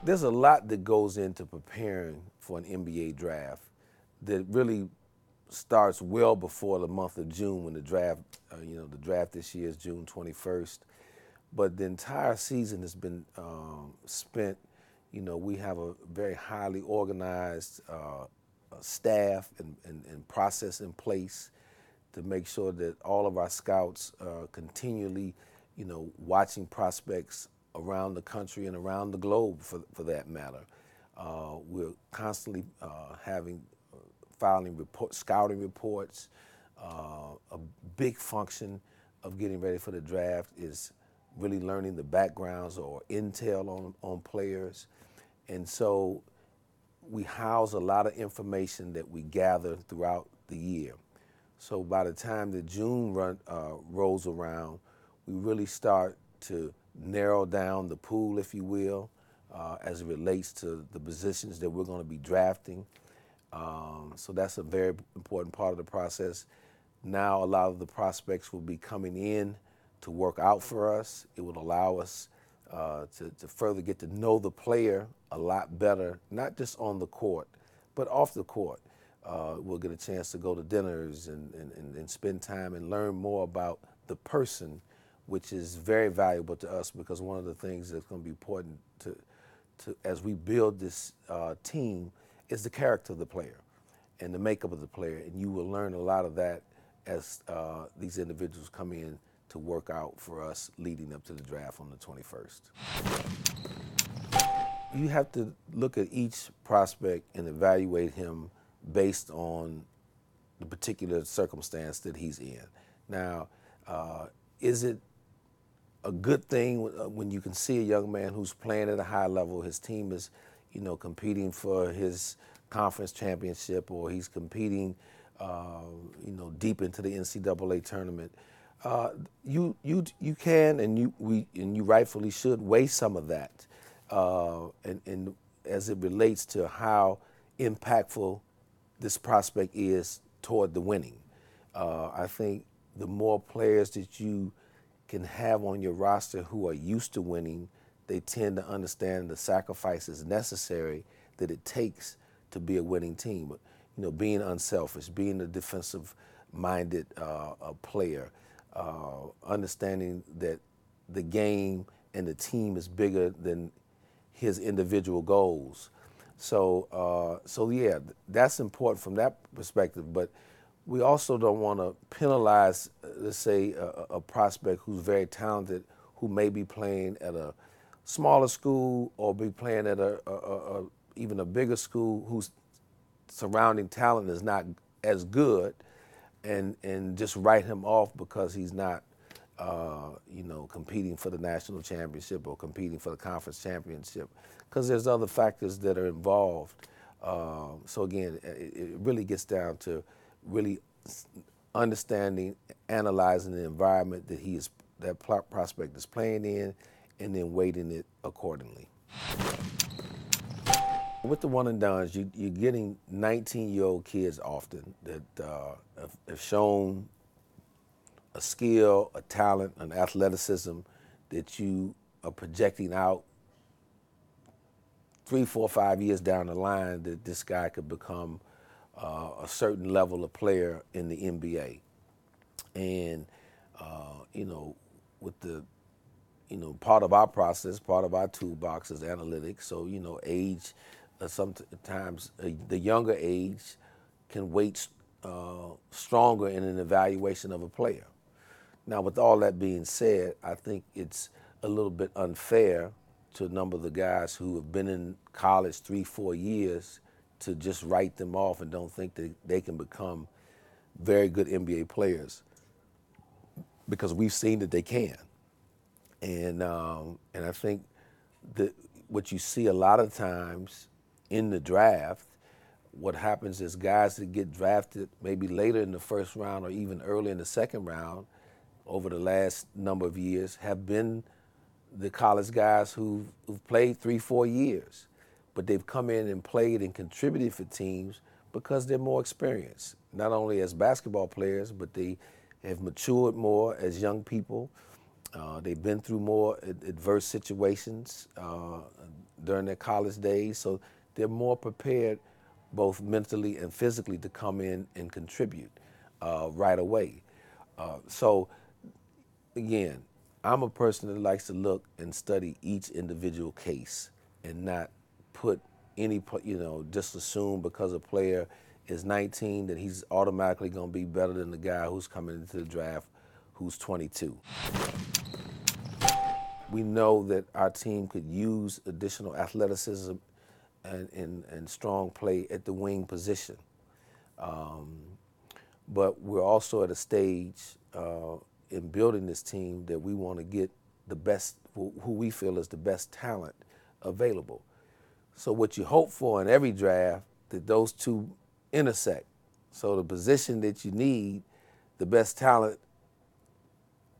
There's a lot that goes into preparing for an NBA draft that really starts well before the month of June when the draft, the draft this year is June 21st. But the entire season has been spent, we have a very highly organized staff and process in place to make sure that all of our scouts are continually, watching prospects around the country and around the globe for that matter. We're constantly filing scouting reports. A big function of getting ready for the draft is really learning the backgrounds or intel on players. And so we house a lot of information that we gather throughout the year. So by the time the June rolls around, we really start to narrow down the pool, if you will, as it relates to the positions that we're going to be drafting. So that's a very important part of the process. Now a lot of the prospects will be coming in to work out for us. It will allow us to further get to know the player a lot better, not just on the court, but off the court. We'll get a chance to go to dinners and spend time and learn more about the person, which is very valuable to us because one of the things that's going to be important to as we build this team is the character of the player and the makeup of the player. And you will learn a lot of that as these individuals come in to work out for us leading up to the draft on the 21st. You have to look at each prospect and evaluate him based on the particular circumstance that he's in. Now, is it a good thing when you can see a young man who's playing at a high level, his team is, competing for his conference championship, or he's competing, deep into the NCAA tournament? You can and you rightfully should weigh some of that, and as it relates to how impactful this prospect is toward the winning. I think the more players that you can have on your roster who are used to winning, they tend to understand the sacrifices necessary that it takes to be a winning team. But, being unselfish, being a defensive-minded player, understanding that the game and the team is bigger than his individual goals. So yeah, that's important from that perspective. But we also don't want to penalize, let's say, a prospect who's very talented, who may be playing at a smaller school or be playing at even a bigger school whose surrounding talent is not as good, and just write him off because he's not, competing for the national championship or competing for the conference championship, because there's other factors that are involved. So again, it really gets down to really understanding, analyzing the environment that prospect is playing in, and then weighting it accordingly. With the one and dones, you're getting 19-year-old kids often that have shown a skill, a talent, an athleticism that you are projecting out 3, 4, 5 years down the line that this guy could become a certain level of player in the NBA. And, with the, part of our process, part of our toolbox is analytics. So, age, sometimes the younger age can weight stronger in an evaluation of a player. Now, with all that being said, I think it's a little bit unfair to a number of the guys who have been in college 3, 4 years to just write them off and don't think that they can become very good NBA players, because we've seen that they can. And I think that what you see a lot of times in the draft, what happens is guys that get drafted maybe later in the first round or even early in the second round over the last number of years have been the college guys who've played 3, 4 years, but they've come in and played and contributed for teams because they're more experienced, not only as basketball players, but they have matured more as young people. They've been through more adverse situations during their college days, so they're more prepared both mentally and physically to come in and contribute right away. So again, I'm a person that likes to look and study each individual case and not put any, just assume because a player is 19 that he's automatically going to be better than the guy who's coming into the draft who's 22. We know that our team could use additional athleticism and strong play at the wing position. But we're also at a stage in building this team that we want to get the best, who we feel is the best talent available. So what you hope for in every draft, that those two intersect. So the position that you need, the best talent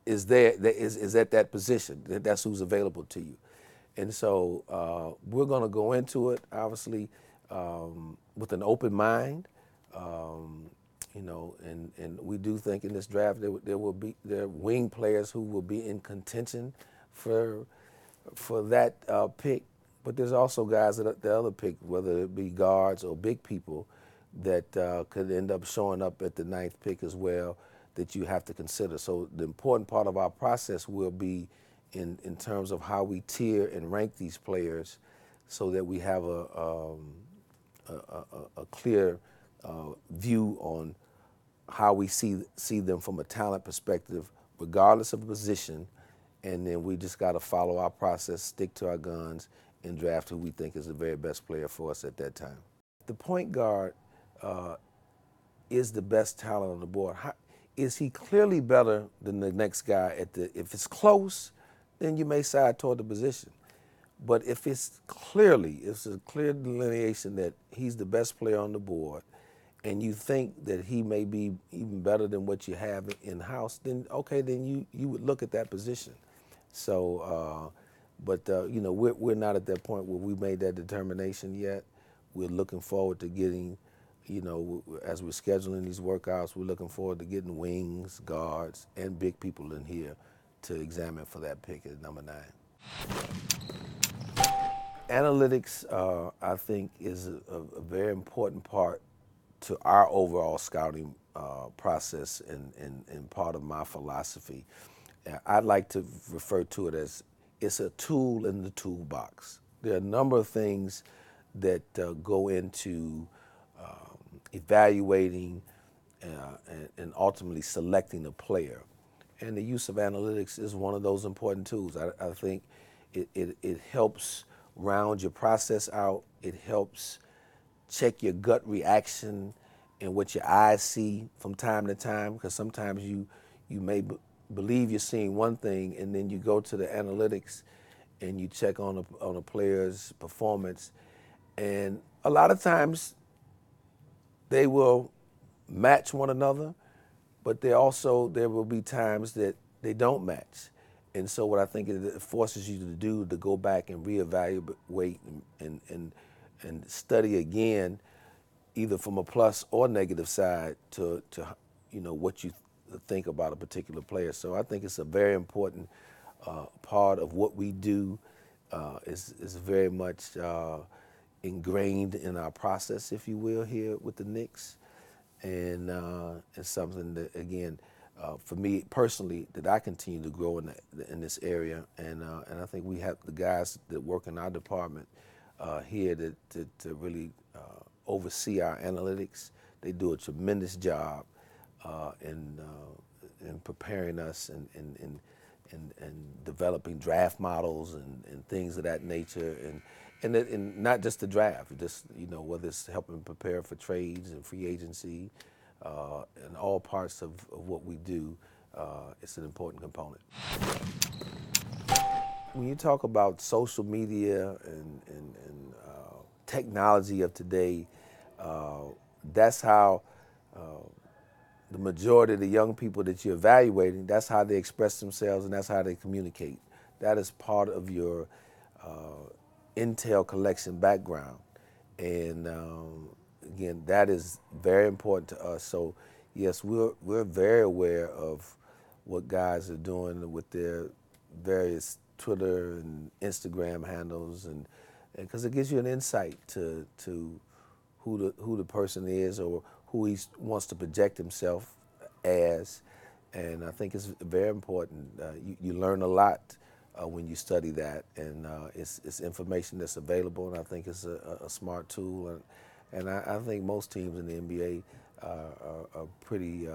is there, is at that position. That's who's available to you. And so we're going to go into it, obviously, with an open mind. And we do think in this draft there are wing players who will be in contention for that pick, but there's also guys at the other pick, whether it be guards or big people, that could end up showing up at the 9th pick as well, that you have to consider. So the important part of our process will be in terms of how we tier and rank these players, so that we have a clear view on how we see them from a talent perspective, regardless of the position, and then we just got to follow our process, stick to our guns, and draft who we think is the very best player for us at that time. The point guard is the best talent on the board. Is he clearly better than the next guy if it's close, then you may side toward the position. But if it's a clear delineation that he's the best player on the board, and you think that he may be even better than what you have in-house, then okay, then you would look at that position. So, we're not at that point where we made that determination yet. We're looking forward to getting, as we're scheduling these workouts, we're looking forward to getting wings, guards, and big people in here to examine for that pick at number 9. Analytics, I think, is a very important part to our overall scouting process and part of my philosophy. I'd like to refer to it as it's a tool in the toolbox. There are a number of things that go into evaluating and ultimately selecting a player. And the use of analytics is one of those important tools. I think it helps round your process out. It helps check your gut reaction and what your eyes see from time to time, because sometimes you may believe you're seeing one thing, and then you go to the analytics and you check on a player's performance, and a lot of times they will match one another, but there will be times that they don't match. And so what I think it forces you to do, to go back and reevaluate and study again, either from a plus or negative side, to what you think about a particular player. So I think it's a very important part of what we do. Is very much ingrained in our process, if you will, here with the Knicks, and it's something that, again, for me personally, that I continue to grow in this area, and I think we have the guys that work in our department here to really oversee our analytics. They do a tremendous job in preparing us and developing draft models and things of that nature, and not just the draft, just whether it's helping prepare for trades and free agency, and all parts of what we do, it's an important component. When you talk about social media and technology of today, that's how the majority of the young people that you're evaluating, that's how they express themselves and that's how they communicate. That is part of your intel collection background. And again, that is very important to us. So yes, we're very aware of what guys are doing with their various Twitter and Instagram handles, and because it gives you an insight to who the person is or who he wants to project himself as, and I think it's very important. You learn a lot when you study that, and it's information that's available, and I think it's a smart tool, and I think most teams in the NBA are pretty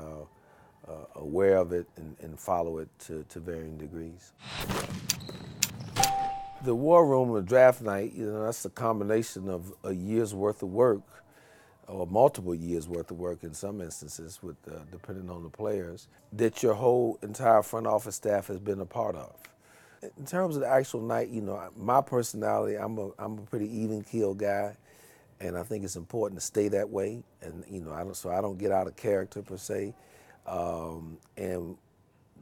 aware of it and follow it to varying degrees. The war room of draft night, that's a combination of a year's worth of work, or multiple years worth of work in some instances, with depending on the players, that your whole entire front office staff has been a part of. In terms of the actual night, my personality, I'm a pretty even keel guy, and I think it's important to stay that way. And I don't get out of character per se. And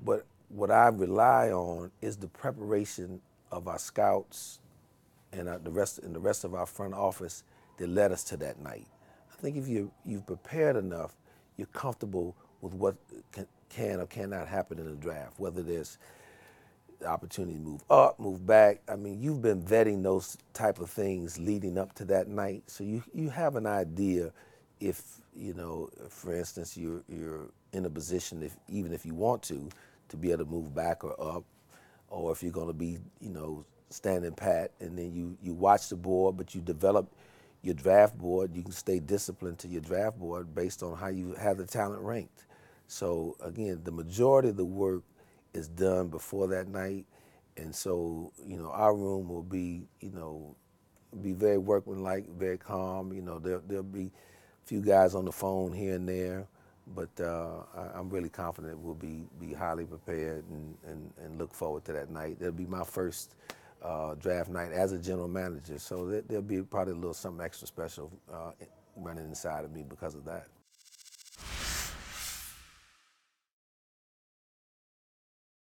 what I rely on is the preparation of our scouts and the rest of our front office that led us to that night. I think if you've prepared enough, you're comfortable with what can or cannot happen in the draft, whether there's the opportunity to move up, move back. I mean, you've been vetting those type of things leading up to that night, so you have an idea if, for instance, you're in a position, even if you want to be able to move back or up, or if you're going to be, standing pat, and then you watch the board, but you develop your draft board. You can stay disciplined to your draft board based on how you have the talent ranked. So again, the majority of the work is done before that night, and so our room will be be very workmanlike, very calm. There'll be a few guys on the phone here and there, but I'm really confident we'll be highly prepared and look forward to that night. That'll be my first draft night as a general manager, so there'll be probably a little something extra special running inside of me because of that.